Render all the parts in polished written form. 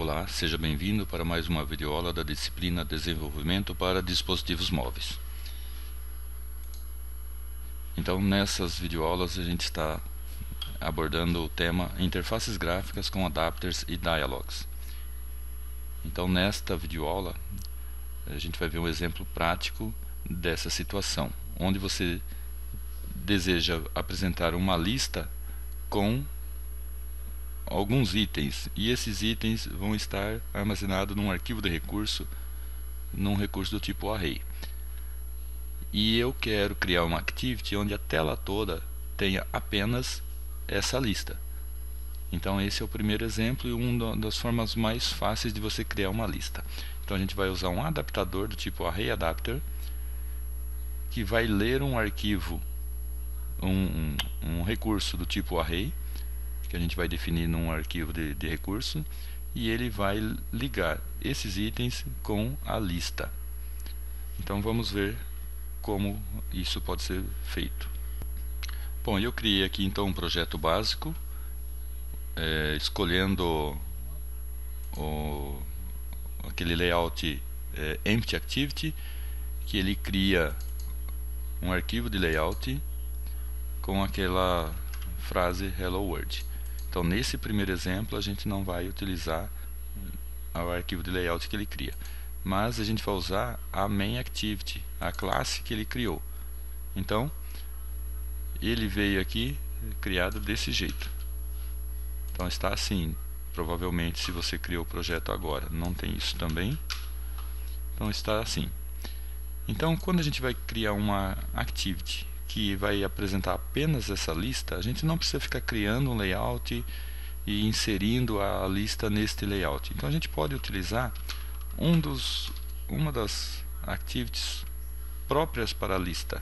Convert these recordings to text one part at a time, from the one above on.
Olá, seja bem-vindo para mais uma videoaula da disciplina Desenvolvimento para Dispositivos Móveis. Então, nessas videoaulas a gente está abordando o tema Interfaces Gráficas com Adapters e Dialogs. Então, nesta videoaula a gente vai ver um exemplo prático dessa situação, onde você deseja apresentar uma lista com alguns itens, e esses itens vão estar armazenados num arquivo de recurso, num recurso do tipo array. E eu quero criar uma activity onde a tela toda tenha apenas essa lista. Então esse é o primeiro exemplo e uma das formas mais fáceis de você criar uma lista. Então a gente vai usar um adaptador do tipo arrayAdapter, que vai ler um arquivo, um recurso do tipo array, que a gente vai definir num arquivo de recurso, e ele vai ligar esses itens com a lista. Então vamos ver como isso pode ser feito. Bom, eu criei aqui então um projeto básico, escolhendo aquele layout empty activity, que ele cria um arquivo de layout com aquela frase hello world. Então nesse primeiro exemplo a gente não vai utilizar o arquivo de layout que ele cria, mas a gente vai usar a main activity, a classe que ele criou. Então ele veio aqui criado desse jeito. Então está assim. Provavelmente, se você criou o projeto agora, não tem isso também. Então está assim. Então quando a gente vai criar uma activity que vai apresentar apenas essa lista, a gente não precisa ficar criando um layout e inserindo a lista neste layout. Então a gente pode utilizar uma das activities próprias para a lista.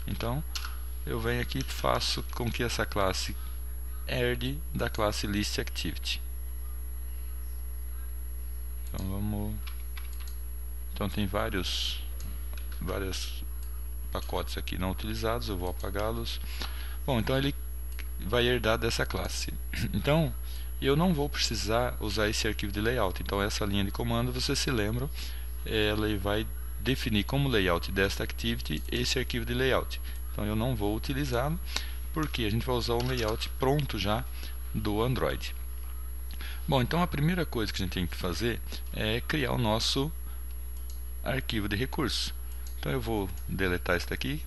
Então eu venho aqui e faço com que essa classe herde da classe listActivity. Então tem vários pacotes aqui não utilizados, eu vou apagá-los. Bom, então ele vai herdar dessa classe. Então eu não vou precisar usar esse arquivo de layout. Então essa linha de comando, você se lembra, ela vai definir como layout desta activity esse arquivo de layout. Então eu não vou utilizá-lo, porque a gente vai usar um layout pronto já do Android. Bom, então a primeira coisa que a gente tem que fazer é criar o nosso arquivo de recurso. Então eu vou deletar isso daqui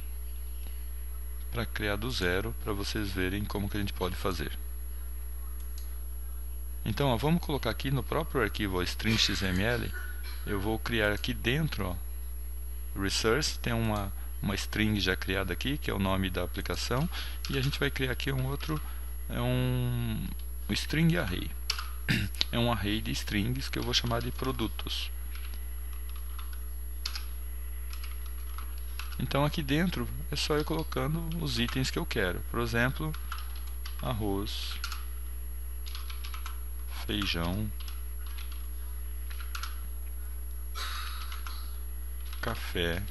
para criar do zero, para vocês verem como que a gente pode fazer. Então vamos colocar aqui no próprio arquivo string.xml. Eu vou criar aqui dentro resource, tem uma string já criada aqui, que é o nome da aplicação, e a gente vai criar aqui um outro, um string array. É um array de strings que eu vou chamar de produtos. Então aqui dentro é só eu colocando os itens que eu quero. Por exemplo, arroz, feijão, café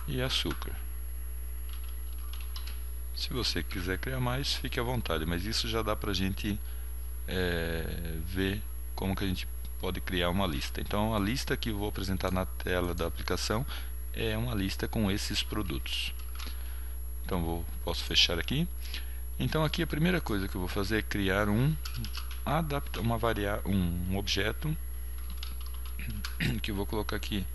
e açúcar. Se você quiser criar mais, fique à vontade, mas isso já dá pra gente ver como que a gente pode criar uma lista. Então a lista que eu vou apresentar na tela da aplicação é uma lista com esses produtos. Então posso fechar aqui. Então aqui a primeira coisa que eu vou fazer é criar um objeto que eu vou colocar aqui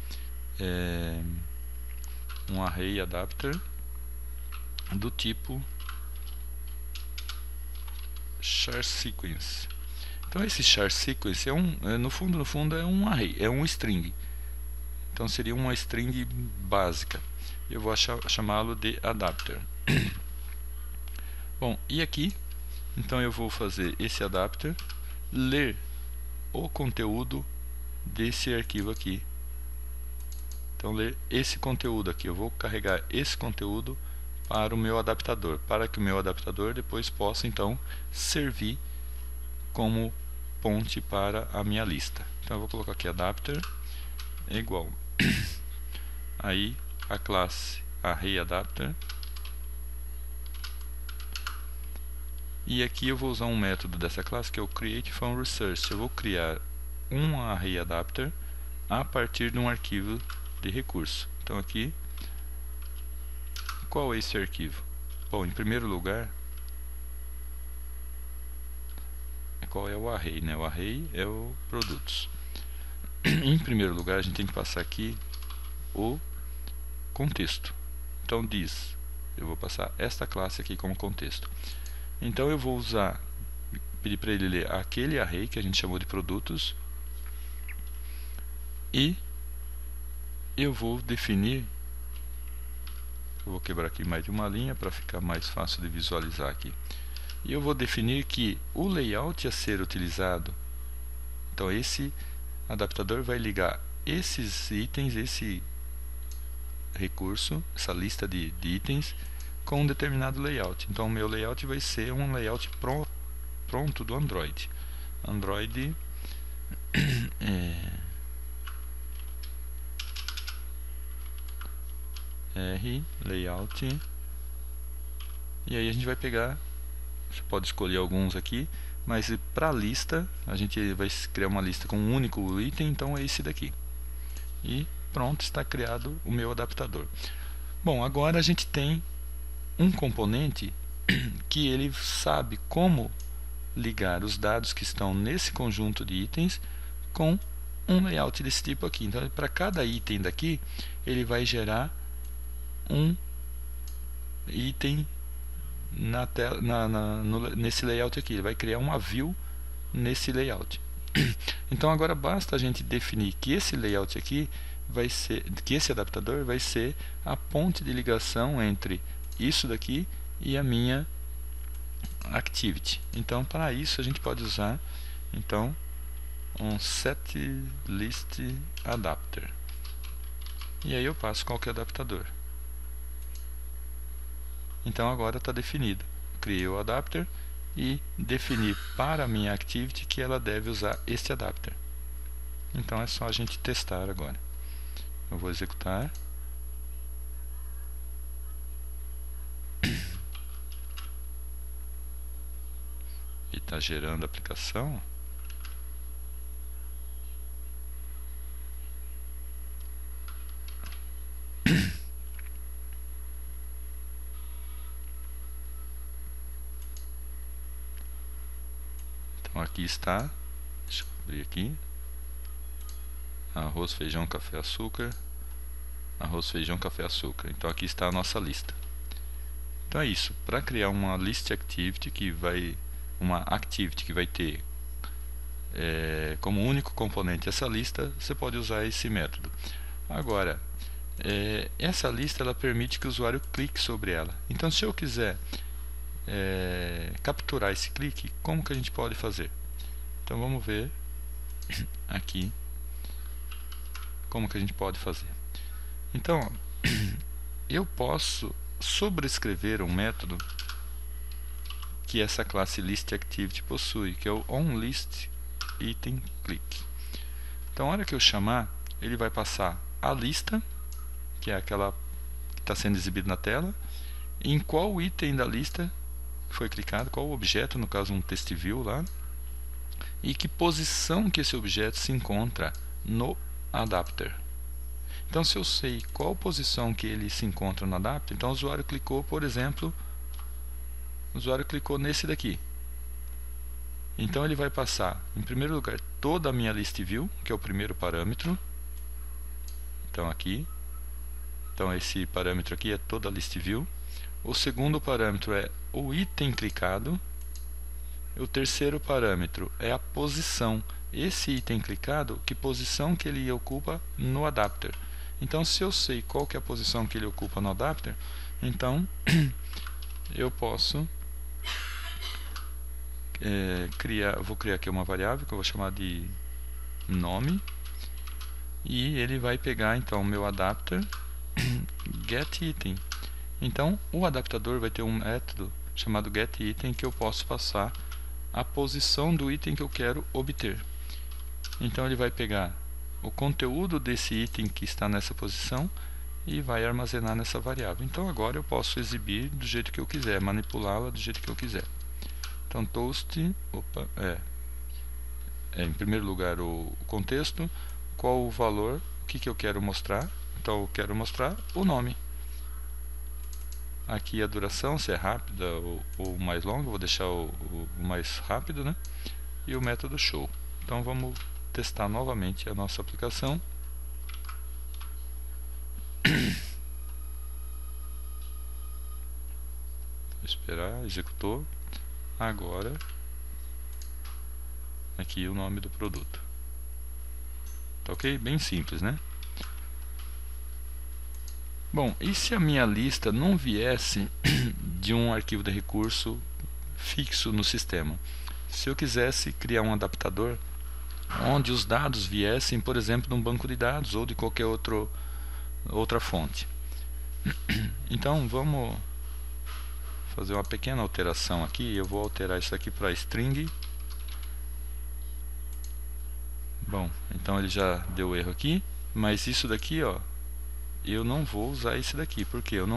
um arrayAdapter do tipo charSequence. Então esse charSequence no fundo é um array, é um string. Então seria uma string básica. Eu vou chamá-lo de adapter. Bom, e aqui então eu vou fazer esse adapter ler o conteúdo desse arquivo aqui. Então ler esse conteúdo aqui, eu vou carregar esse conteúdo para o meu adaptador, para que o meu adaptador depois possa então servir como ponte para a minha lista. Então eu vou colocar aqui adapter é igual aí a classe arrayAdapter E aqui eu vou usar um método dessa classe que é o create from resource. Eu vou criar um array adapter a partir de um arquivo de recurso. Então aqui, qual é esse arquivo? Bom, em primeiro lugar, qual é o array, né? O array é o produtos. Em primeiro lugar, a gente tem que passar aqui o contexto. Então diz, eu vou passar esta classe aqui como contexto. Então eu vou pedir para ele ler aquele array que a gente chamou de produtos e eu vou definir, eu vou quebrar aqui mais de uma linha para ficar mais fácil de visualizar aqui. E eu vou definir que o layout a ser utilizado, então esse adaptador vai ligar esses itens, esse recurso, essa lista de itens com um determinado layout. Então o meu layout vai ser um layout pronto do Android. Android R layout, e aí a gente vai pegar, você pode escolher alguns aqui, mas para a lista a gente vai criar uma lista com um único item, então é esse daqui. E pronto, está criado o meu adaptador. Bom, agora a gente tem um componente que ele sabe como ligar os dados que estão nesse conjunto de itens com um layout desse tipo aqui. Então, para cada item daqui, ele vai gerar um item na tela, nesse layout aqui. Ele vai criar uma view nesse layout. Então agora basta a gente definir que esse layout aqui vai ser, que esse adaptador vai ser a ponte de ligação entre isso daqui e a minha activity. Então para isso a gente pode usar então um setListAdapter. E aí eu passo qual que é o adaptador. Então agora está definido. Criei o adapter e defini para a minha activity que ela deve usar este adapter. Então é só a gente testar agora. Eu vou executar. E está gerando a aplicação. Então aqui está, deixa eu abrir aqui, arroz, feijão, café, açúcar, arroz, feijão, café, açúcar. Então aqui está a nossa lista. Então é isso, para criar uma list activity que vai, ter como único componente essa lista, você pode usar esse método. Agora, essa lista ela permite que o usuário clique sobre ela. Então se eu quiser capturar esse clique, como que a gente pode fazer? Então vamos ver aqui como que a gente pode fazer. Então eu posso sobrescrever um método que essa classe listActivity possui, que é o onListItemClick. Então a hora que eu chamar, ele vai passar a lista, que é aquela que está sendo exibida na tela, em qual item da lista foi clicado, qual o objeto, no caso um test view lá, e que posição que esse objeto se encontra no adapter. Então se eu sei qual posição que ele se encontra no adapter, então o usuário clicou, por exemplo, o usuário clicou nesse daqui. Então ele vai passar, em primeiro lugar, toda a minha list view, que é o primeiro parâmetro. Então aqui, então esse parâmetro aqui é toda a list view. O segundo parâmetro é o item clicado. O terceiro parâmetro é a posição. Esse item clicado, que posição que ele ocupa no adapter. Então se eu sei qual que é a posição que ele ocupa no adapter, então eu posso vou criar aqui uma variável que eu vou chamar de nome, e ele vai pegar então o meu adapter getItem. Então o adaptador vai ter um método chamado getItem que eu posso passar a posição do item que eu quero obter. Então ele vai pegar o conteúdo desse item que está nessa posição e vai armazenar nessa variável. Então agora eu posso exibir do jeito que eu quiser, manipulá-la do jeito que eu quiser. Então toast, em primeiro lugar o contexto, qual o valor, o que eu quero mostrar. Então eu quero mostrar o nome. Aqui a duração, se é rápida ou mais longa, vou deixar o mais rápido, né? E o método show. Então vamos testar novamente a nossa aplicação. Vou esperar, executou. Agora, aqui o nome do produto. Tá ok? Bem simples, né? Bom, e se a minha lista não viesse de um arquivo de recurso fixo no sistema? Se eu quisesse criar um adaptador onde os dados viessem, por exemplo, de um banco de dados ou de qualquer outra fonte. Então vamos fazer uma pequena alteração aqui. Eu vou alterar isso aqui para string. Bom, então ele já deu erro aqui, mas isso daqui, ó, eu não vou usar esse daqui, porque eu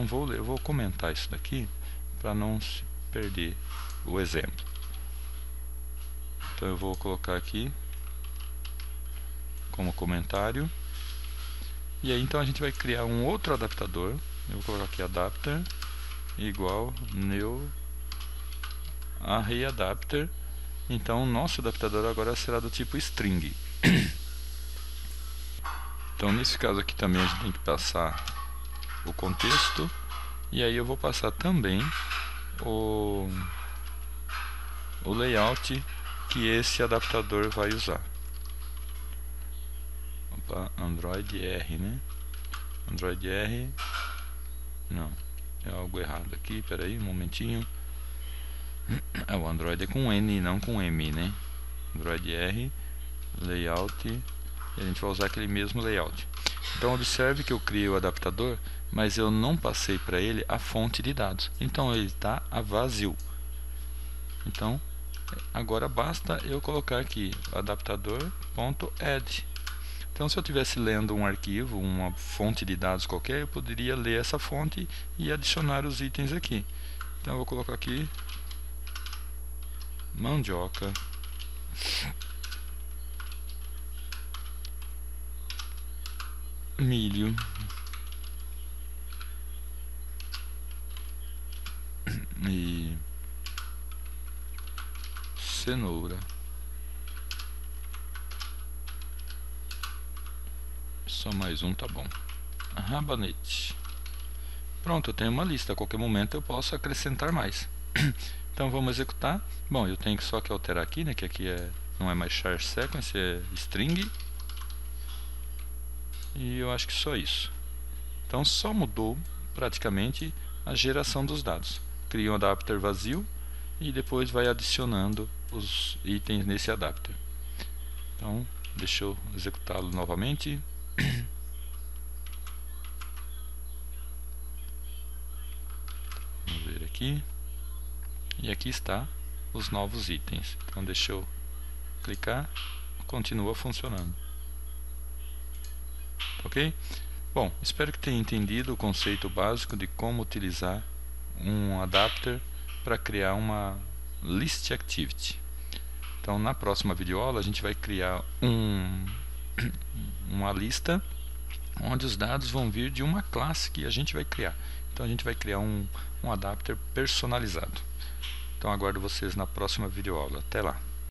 vou comentar isso daqui para não se perder o exemplo. Então eu vou colocar aqui como comentário. E aí então a gente vai criar um outro adaptador. Eu vou colocar aqui adapter igual new array adapter. Então o nosso adaptador agora será do tipo string. Então nesse caso aqui também a gente tem que passar o contexto. E aí eu vou passar também o layout que esse adaptador vai usar. Opa, Android R, né? Android R. Não, é algo errado aqui, peraí, um momentinho. O Android é com N, não com M, né? Android R, layout, e a gente vai usar aquele mesmo layout. Então observe que eu criei o adaptador, mas eu não passei para ele a fonte de dados. Então ele está vazio. Então agora basta eu colocar aqui adaptador.add. Então se eu estivesse lendo um arquivo, uma fonte de dados qualquer, eu poderia ler essa fonte e adicionar os itens aqui. Então eu vou colocar aqui mandioca, milho, e cenoura. Só mais um, tá bom. Rabanete. Pronto, eu tenho uma lista. A qualquer momento eu posso acrescentar mais. Então vamos executar. Bom, eu tenho só que alterar aqui, né? Que aqui não é mais char sequence, é string. E eu acho que só isso. Então só mudou praticamente a geração dos dados. Cria um adapter vazio e depois vai adicionando os itens nesse adapter. Então deixa eu executá-lo novamente. Vamos ver aqui. E aqui está os novos itens. Então deixa eu clicar, continua funcionando. Ok? Bom, espero que tenha entendido o conceito básico de como utilizar um adapter para criar uma list activity. Então na próxima videoaula a gente vai criar uma lista onde os dados vão vir de uma classe que a gente vai criar. Então a gente vai criar um adapter personalizado. Então aguardo vocês na próxima videoaula. Até lá!